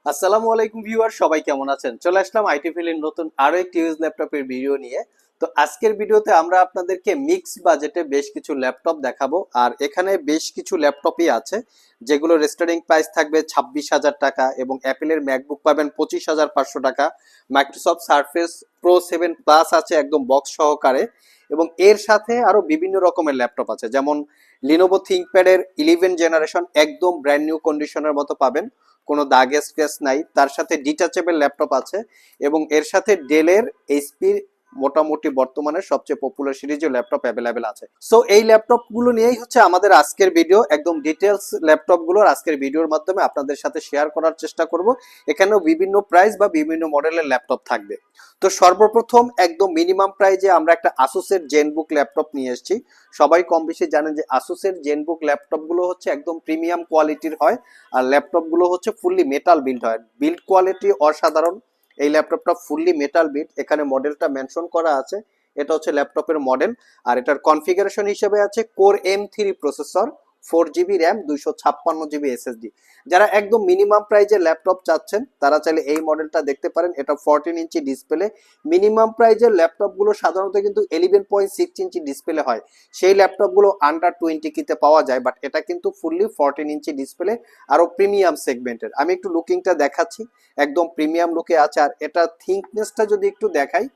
আসসালামু আলাইকুম ভিউয়ার, সবাই কেমন আছেন? চলে আসলাম আইটি ফিলের নতুন আরো একটি ইউজ ল্যাপটপের ভিডিও নিয়ে। তো আজকের ভিডিওতে আমরা আপনাদেরকে মিক্স বাজেটে বেশ কিছু ল্যাপটপ দেখাবো। আর এখানে বেশ কিছু ল্যাপটপই আছে যেগুলো রেস্টার্টিং প্রাইস থাকবে 26,000 টাকা, এবং অ্যাপেলের ম্যাকবুক পাবেন 25,500 টাকা। মাইক্রোসফট সারফেস প্রো 7 প্লাস আছে একদম বক্স সহকারে, এবং এর সাথে আরো বিভিন্ন রকমের ল্যাপটপ আছে, যেমন লিনোভো থিংকপ্যাডের 11 জেনারেশন একদম ব্র্যান্ড নিউ কন্ডিশনের মতো পাবেন, কোনো দাগে স্ক্র্যাচ নাই। তার সাথে ডিটাচেবল ল্যাপটপ আছে, এবং এর সাথে ডেলের, এইচপির মোটামুটি বর্তমানে সবচেয়ে পপুলার সিরিজের ল্যাপটপ অ্যাভেলেবেল আছে। সো এই ল্যাপটপগুলো নিয়েই হচ্ছে আমাদের আজকের ভিডিও, একদম ডিটেলস ল্যাপটপগুলোর আজকের ভিডিওর মাধ্যমে আপনাদের সাথে শেয়ার করার চেষ্টা করব। এখানেও বিভিন্ন প্রাইস বা বিভিন্ন মডেলের ল্যাপটপ থাকবে। তো সর্বপ্রথম একদম মিনিমাম প্রাইজে আমরা একটা আসুসের জেনবুক ল্যাপটপ নিয়ে এসেছি। সবাই কম বেশি জানেন যে আসুসের জেনবুক ল্যাপটপগুলো হচ্ছে একদম প্রিমিয়াম কোয়ালিটির হয়, আর ল্যাপটপগুলো হচ্ছে ফুললি মেটাল বিল্ড হয়, বিল্ড কোয়ালিটি অসাধারণ। এই ল্যাপটপটা ফুললি মেটাল বিল্ড, এখানে মডেলটা মেনশন করা আছে, এটা হচ্ছে ল্যাপটপের মডেল। আর এটার কনফিগারেশন হিসেবে আছে core M3 processor, 4 GB RAM, 256 GB SSD। যারা একদম মিনিমাম প্রাইজে ল্যাপটপ চাচ্ছেন তারা চাইলে এই মডেলটা দেখতে পারেন। এটা 14 ইঞ্চি ডিসপ্লে। মিনিমাম প্রাইজের ল্যাপটপগুলো সাধারণত কিন্তু 11.6 ইঞ্চি ডিসপ্লে হয়, সেই ল্যাপটপগুলো আন্ডার 20 কিতে পাওয়া যায়, বাট এটা কিন্তু ফুললি 14 ইঞ্চি ডিসপ্লে, আরো প্রিমিয়াম সেগমেন্টের। আমি একটু লুকিংটা দেখাচ্ছি, একদম প্রিমিয়াম লুকে আছে। আর এটা থিকনেসটা যদি একটু দেখাই,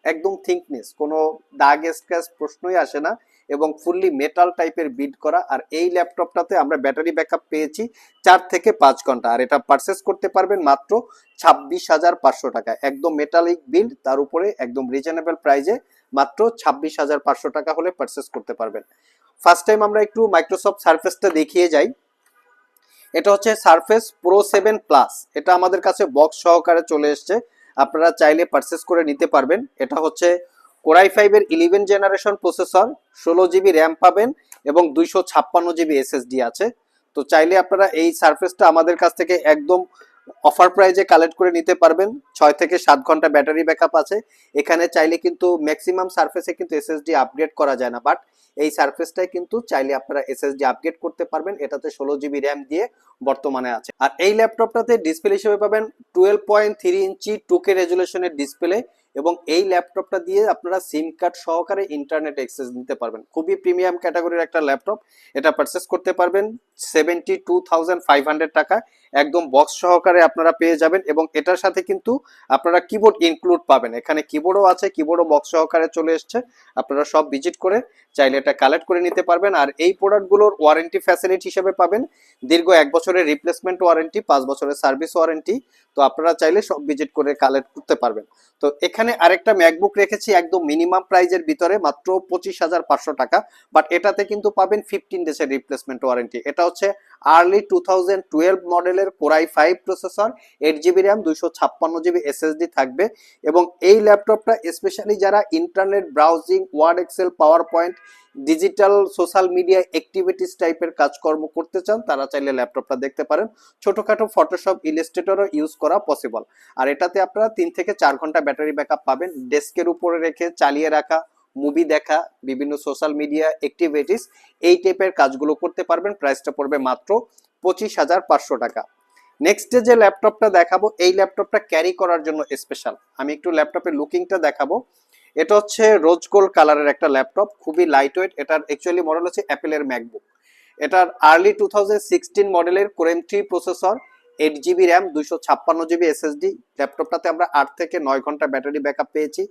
একদম থিকনেস, কোনো দাগ স্ক্র্যাচ প্রশ্নই আসে না, এবং ফুললি মেটাল টাইপের বিল্ড করা। আর এই ল্যাপটপটাতে আমরা ব্যাটারি ব্যাকআপ পেয়েছি 4 থেকে 5 ঘন্টা, আর এটা পারচেস করতে পারবেন মাত্র 26,500 টাকা। একদম মেটালিক বিল্ড, তার উপরে একদম রিজনেবল প্রাইজে মাত্র 26,500 টাকা হলে পারচেস করতে পারবেন। ফার্স্ট টাইম আমরা একটু মাইক্রোসফট সারফেসটা দেখিয়ে যাই। এটা হচ্ছে সারফেস প্রো 7 প্লাস, এটা আমাদের কাছে বক্স সহকারে চলে এসছে, আপনারা চাইলে পারচেস করে নিতে পারবেন। এটা হচ্ছে কোরাই 5 এর 11 জেনারেশন প্রসেসর, 16 GB র্যাম পাবেন, এবং 256 GB SSD আছে। তো চাইলে আপনারা এই সারফেসটা আমাদের কাছ থেকে একদম অফার প্রাইজে কালেক্ট করে নিতে পারবেন। 6 থেকে 7 ঘন্টা ব্যাটারি ব্যাকআপ আছে। এখানে চাইলে কিন্তু ম্যাক্সিমাম সারফেসে কিন্তু এসএসডি আপগ্রেড করা যায় না, বাট এই সারফেসটাই কিন্তু চাইলে আপনারা এসএসডি আপগ্রেড করতে পারবেন। এটাতে 16 GB র্যাম দিয়ে বর্তমানে আছে। আর এই ল্যাপটপটাতে ডিসপ্লে হিসেবে পাবেন 12.3 ইঞ্চি 2K রেজুলেশনের ডিসপ্লে, এবং এই ল্যাপটপটা দিয়ে আপনারা সিম কার্ড সহকারে ইন্টারনেট অ্যাক্সেস নিতে পারবেন। খুবই প্রিমিয়াম ক্যাটাগরির একটা ল্যাপটপ। এটা পারচেস করতে পারবেন 72,500 টাকা, একদম বক্স সহকারে আপনারা পেয়ে যাবেন। এবং এটার সাথে কিন্তু আপনারা কিবোর্ড ইনক্লুড পাবেন, এখানে কিবোর্ডও আছে, কিবোর্ডও বক্স সহকারে চলে এসছে। আপনারা সব ভিজিট করে চাইলে এটা কালেক্ট করে নিতে পারবেন। আর এই প্রোডাক্টগুলোর ওয়ারেন্টি ফ্যাসিলিটি হিসেবে পাবেন দীর্ঘ 1 বছরের রিপ্লেসমেন্ট ওয়ারেন্টি, 5 বছরের সার্ভিস ওয়ারেন্টি। তো আপনারা চাইলে সব ভিজিট করে কালেক্ট করতে পারবেন। তো এখানে আরেকটা ম্যাকবুক রেখেছি একদম মিনিমাম প্রাইজের ভিতরে, মাত্র 25,500 টাকা, বাট এটাতে কিন্তু পাবেন 15 ডেজের রিপ্লেসমেন্ট ওয়ারেন্টি। এটা হচ্ছে আর্লি 2012 মডেলের core i 5 processor, 8 GB RAM, 256 GB SSD থাকবে। এবং এই ল্যাপটপটা স্পেশালি যারা internet browsing, word, excel, PowerPoint, digital social media activities টাইপের কাজকর্ম করতে চান তারা চাইলে ল্যাপটপটা দেখতে পারেন। ছোটখাটো ফটোশপ, ইলাস্ট্রেটরও ইউজ করা পসিবল। আর এটাতে আপনারা 3 থেকে 4 ঘন্টা ব্যাটারি ব্যাকআপ পাবেন। ডেস্কের উপরে রেখে চালিয়ে রাখা, মুভি দেখা, বিভিন্ন সোশ্যাল মিডিয়া অ্যাক্টিভিটিস, এই টাইপের কাজগুলো করতে পারবেন। প্রাইসটা পড়বে মাত্র 25,500 টাকা। নেক্সট যে ল্যাপটপটা দেখাবো, এই ল্যাপটপটা ক্যারি করার জন্য স্পেশাল। আমি একটু ল্যাপটপের লুকিংটা দেখাবো। এটা হচ্ছে রোজ গোল্ড কালারের একটা ল্যাপটপ, খুবই লাইট ওয়েট। এটার অ্যাকচুয়ালি মডেল হচ্ছে অ্যাপেলের ম্যাকবুক। এটার আর্লি 2016 মডেলের core M3 processor, 8 GB RAM, 256 GB SSD। ল্যাপটপটাতে আমরা 8 থেকে 9 ঘন্টা ব্যাটারি ব্যাকআপ পেয়েছি।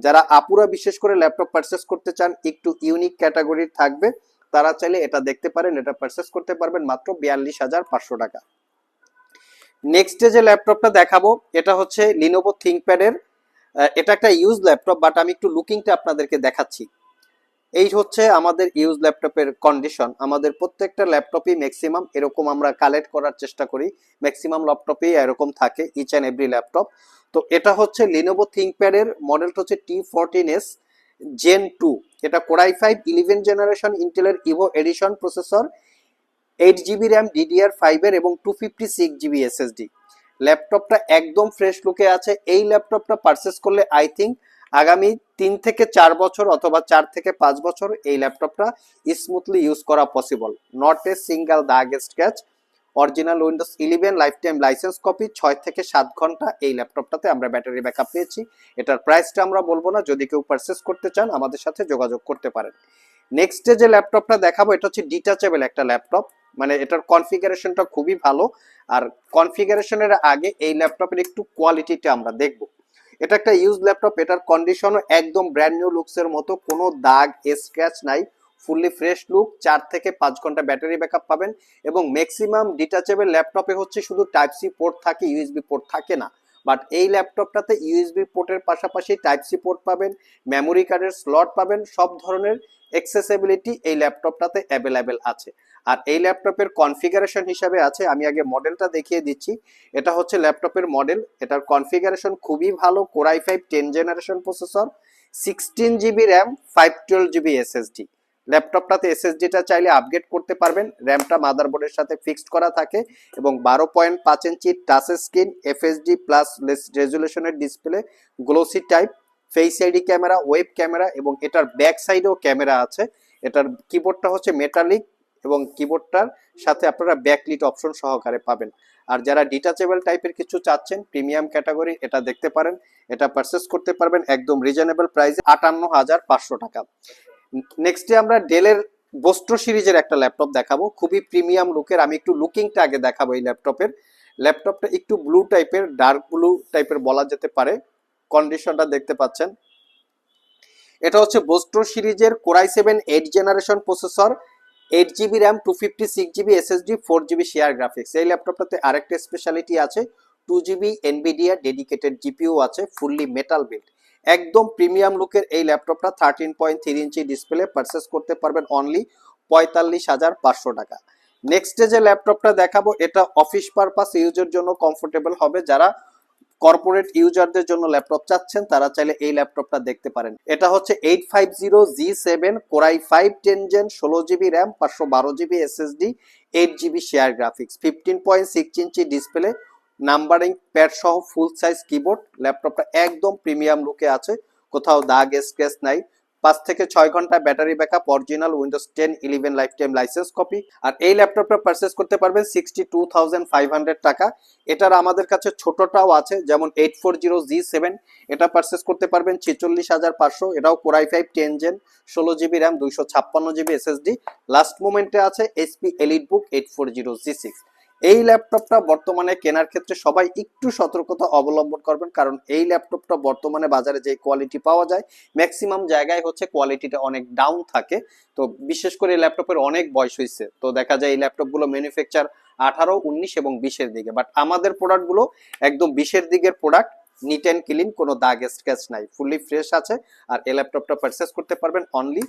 যারা আপুরা বিশেষ করে ল্যাপটপ পারচেস করতে চান, একটু ইউনিক ক্যাটাগরির থাকবে, তারা চাইলে এটা দেখতে পারেন। এটা পারচেস করতে পারবেন মাত্র 42,500 টাকা। নেক্সট যে ল্যাপটপটা দেখাবো, এটা হচ্ছে লিনোভো থিংকপ্যাডের, এটা একটা ইউজ ল্যাপটপ, বাট আমি একটু লুকিংটা আপনাদেরকে দেখাচ্ছি। এই হচ্ছে আমাদের ইউজ ল্যাপটপের কন্ডিশন। আমাদের প্রত্যেকটা ল্যাপটপই ম্যাক্সিমাম এরকম আমরা কালেক্ট করার চেষ্টা করি, ম্যাক্সিমাম ল্যাপটপেই এরকম থাকে, ইচ অ্যান্ড এভরি ল্যাপটপ। তো এটা হচ্ছে লিনোভো থিংকপ্যাডের মডেলটা হচ্ছে T14S Gen 2। এটা কোরাই 5 11 জেনারেশন ইন্টেলের Evo edition processor, 8 GB RAM, DDR5 এর, এবং 256 GB SSD। ল্যাপটপটা একদম ফ্রেশ লুকে আছে। এই ল্যাপটপটা পারচেস করলে আই থিঙ্ক আগামী 3 থেকে 4 বছর অথবা 4 থেকে 5 বছর এই ল্যাপটপটা স্মুথলি ইউজ করা পসিবল। নট এ সিঙ্গেল দাগ scratch, original Windows 11 lifetime licence copy, 6 থেকে 7 ঘন্টা এই ল্যাপটপটাতে আমরা ব্যাটারি ব্যাকআপ পেয়েছি। এটার প্রাইসটা আমরা বলবো না, যদি কেউ পারচেস করতে চান আমাদের সাথে যোগাযোগ করতে পারেন। নেক্সট যে ল্যাপটপটা দেখাবো এটা হচ্ছে ডিটাচেবল একটা ল্যাপটপ, মানে এটার কনফিগারেশনটা খুবই ভালো। আর কনফিগারেশনের আগে এই ল্যাপটপের একটু কোয়ালিটিটা আমরা দেখব। এটা একটা ইউজ ল্যাপটপ, এটার কন্ডিশনও একদম ব্র্যান্ড নিউ লুকসের মতো, কোনো দাগ স্ক্র্যাচ নাই, ফুললি ফ্রেশ লুক। 4 থেকে 5 ঘন্টা ব্যাটারি ব্যাকআপ পাবেন এবং ম্যাক্সিমাম ডিটাচেবল ল্যাপটপে হচ্ছে শুধু টাইপ সি পোর্ট থাকে, ইউএসবি পোর্ট থাকে না। বাট এই ল্যাপটপটাতে ইউএসবি পোর্টের পাশাপাশি টাইপ সি পোর্ট পাবেন, মেমোরি কার্ডের স্লট পাবেন, সব ধরনের অ্যাক্সেসিবিলিটি এই ল্যাপটপটাতে অ্যাভেলেবেল আছে। আর এই ল্যাপটপের কনফিগারেশন হিসাবে আছে, আমি আগে মডেলটা দেখিয়ে দিচ্ছি। এটা হচ্ছে ল্যাপটপের মডেল, এটার কনফিগারেশন খুবই ভালো। Core i5 10 generation processor, 16 GB RAM, 512 GB SSD. ল্যাপটপটাতে এসএসডিটা চাইলে আপগ্রেড করতে পারবেন। র্যামটা মাদারবোর্ডের সাথে ফিক্সড করা থাকে এবং 12.5 inch touch screen, FHD plus রেজুলেশনের display, glossy type, face ID camera, web camera এবং এটার ব্যাক সাইডেও ক্যামেরা আছে। এটার কিবোর্ডটা হচ্ছে মেটালিক এবং কিবোর্ডটার সাথে আপনারা ব্যাকলিট অপশন সহকারে পাবেন। আর যারা ডিটাচেবল টাইপের কিছু চাচ্ছেন প্রিমিয়াম ক্যাটাগরি, এটা দেখতে পারেন। এটা পারচেস করতে পারবেন একদম রিজনেবল প্রাইসে 58,500 টাকা। নেক্সটে আমরা ডেলের বোস্টো সিরিজের একটা ল্যাপটপ দেখাবো, খুবই প্রিমিয়াম লুকের। আমি একটু লুকিংটা আগে দেখাবো এই ল্যাপটপের। ল্যাপটপটা একটু ব্লু টাইপের, ডার্ক ব্লু টাইপের বলা যেতে পারে। কন্ডিশনটা দেখতে পাচ্ছেন। এটা হচ্ছে বোস্টো সিরিজের core i7 8 generation processor, 8 GB RAM, 256 GB SSD, 4 GB share graphics. এই ল্যাপটপটাতে আরেকটা স্পেশালিটি আছে, 2 জিবি এনভিডিয়া ডেডিকেটেড জিপিইউ আছে, ফুললি মেটাল বিল্ড। একদম প্রিমিয়াম লুকের এই ল্যাপটপটা 13.3 ইঞ্চি ডিসপ্লে, পারচেস করতে পারবেন অনলি 45,500 টাকা। নেক্সট যে ল্যাপটপটা দেখাবো এটা অফিস পারপাস ইউজের জন্য কমফোর্টেবল হবে। যারা কর্পোরেট ইউজারদের জন্য ল্যাপটপ চাচ্ছেন তারা চাইলে এই ল্যাপটপটা দেখতে পারেন। এটা হচ্ছে 850G7 core i5 10 gen, 16 GB RAM, 512 GB SSD, 8 GB share graphics, 15.6 inch display, numbering pad সহ ফুল সাইজ কিবোর্ড। ল্যাপটপটা একদম প্রিমিয়াম লুকে আছে, কোথাও দাগ স্ক্র্যাচ নাই। 5 থেকে 6 ঘন্টা battery backup, original Windows 10 11 lifetime licence copy. আর এই ল্যাপটপটা পারচেস করতে পারবেন 62,500 টাকা। এটার আমাদের কাছে ছোটটাও আছে, যেমন 840G7, এটা পারচেস করতে পারবেন 46,500। এটাও core i5 10 gen, 16 GB RAM, 256 GB SSD. Last মোমেন্টে আছে এইচপি এলিটবুক 840G6। এই ল্যাপটপটা বর্তমানে কেনার ক্ষেত্রে সবাই একটু সতর্কতা অবলম্বন করবেন, কারণ এই ল্যাপটপটা বর্তমানে বাজারে যে কোয়ালিটি পাওয়া যায় ম্যাক্সিমাম জায়গায় হচ্ছে কোয়ালিটিটা অনেক ডাউন থাকে। তো বিশেষ করে এই ল্যাপটপের অনেক বয়স হয়েছে, তো দেখা যায় এই ল্যাপটপগুলো ম্যানুফ্যাকচার 18, 19 এবং 20-এর দিকে। বাট আমাদের প্রোডাক্টগুলো একদম 20-এর দিকের প্রোডাক্ট, নিট অ্যান্ড ক্লিন, কোনো দাগ স্ক্র্যাচ নাই, ফুললি ফ্রেশ আছে। আর এই ল্যাপটপটা পারচেস করতে পারবেন অনলি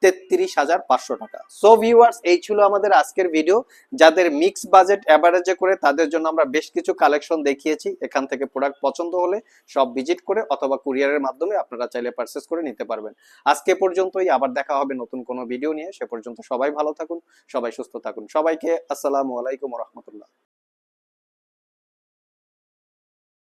33,500 টাকা। সো ভিউয়ার্স, এই ছিল আমাদের আজকের ভিডিও। যাদের মিক্স বাজেট অ্যাভারেজে করে তাদের জন্য আমরা বেশ কিছু কালেকশন দেখিয়েছি। এখান থেকে প্রোডাক্ট পছন্দ হলে সব ভিজিট করে অথবা কুরিয়ারের মাধ্যমে আপনারা চাইলে পারচেস করে নিতে পারবেন। আজকে পর্যন্তই, আবার দেখা হবে নতুন কোনো ভিডিও নিয়ে। সে পর্যন্ত সবাই ভালো থাকুন, সবাই সুস্থ থাকুন। সবাইকে আসসালামু আলাইকুম ওয়া রাহমাতুল্লাহ।